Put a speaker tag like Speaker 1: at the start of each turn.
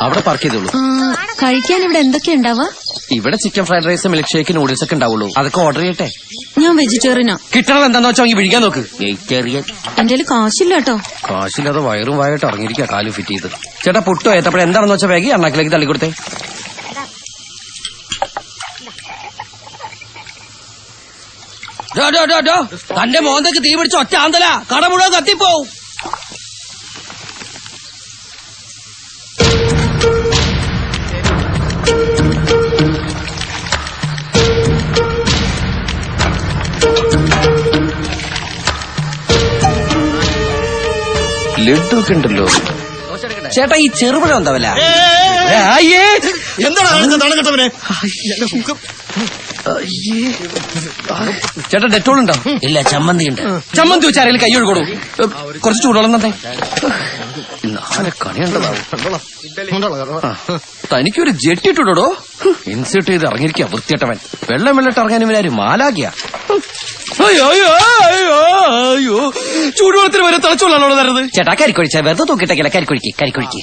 Speaker 1: അവിടെ പാർക്ക് ചെയ്തോളൂ.
Speaker 2: കഴിക്കാൻ ഇവിടെ എന്തൊക്കെയാ ഉണ്ടാവുക?
Speaker 1: ഇവിടെ chicken fried rice, milk shake, noodles ഒക്കെ ഉണ്ടാവുള്ളൂ. അതൊക്കെ ഓർഡർ ചെയ്യട്ടെ.
Speaker 2: ഞാൻ വെജിറ്റേറിയനാ.
Speaker 1: കിട്ടണത് എന്താന്ന് വെച്ചാൽ വിഴിക്കാൻ നോക്ക്. വെജിറ്റേറിയൻ.
Speaker 2: എന്റെ കാശില്ല കേട്ടോ.
Speaker 1: കാശില്ലാതെ വയറും വായിട്ട് ഇറങ്ങിയിരിക്കുക കാല് ഫിറ്റ് ചെയ്ത്. ചേട്ടാ പുട്ടോ ഏത്തപ്പഴം എന്താണെന്ന് വെച്ചാൽ വേഗം അണ്ണാക്കിലേക്ക് തള്ളിക്കൊടുത്തേ. തന്റെ മോന്തക്ക് തീ പിടിച്ച ഒറ്റ ആന്തല കട മുഴുവൻ കത്തിപ്പോവും. ലഡു ഒക്കെ ഉണ്ടല്ലോ. ചേട്ടാ ഈ ചെറുപഴം എന്താവല്ല?
Speaker 3: എന്താണ്
Speaker 1: ചേട്ടാ ഡെറ്റോൾ ഉണ്ടോ? ഇല്ല, ചമ്മന്തി ഉണ്ട്. ചമ്മന്തി വെച്ച് ആരെങ്കിലും കൈ ഒഴുകോളൂ. കുറച്ച് ചൂടോളം തന്നെ. കണിയുണ്ടതാവും. തനിക്കൊരു ജെട്ടി ഇട്ടുടോ. ഇൻസേർട്ട് ചെയ്ത് ഇറങ്ങിയിരിക്കുക വൃത്തിയട്ടവൻ. വെള്ളം വെള്ളിട്ട് ഇറങ്ങാൻ ഇവരാരും മാലാകിയ. അയ്യോ ചൂടുവെള്ളത്തിന് വരെ തിളച്ചോളാണോ തരുന്നത്? ചേട്ടാ കരിക്കൊഴിച്ച വെറുതെ തൂക്കിട്ടേക്കല. കരിക്കൊഴിക്ക്.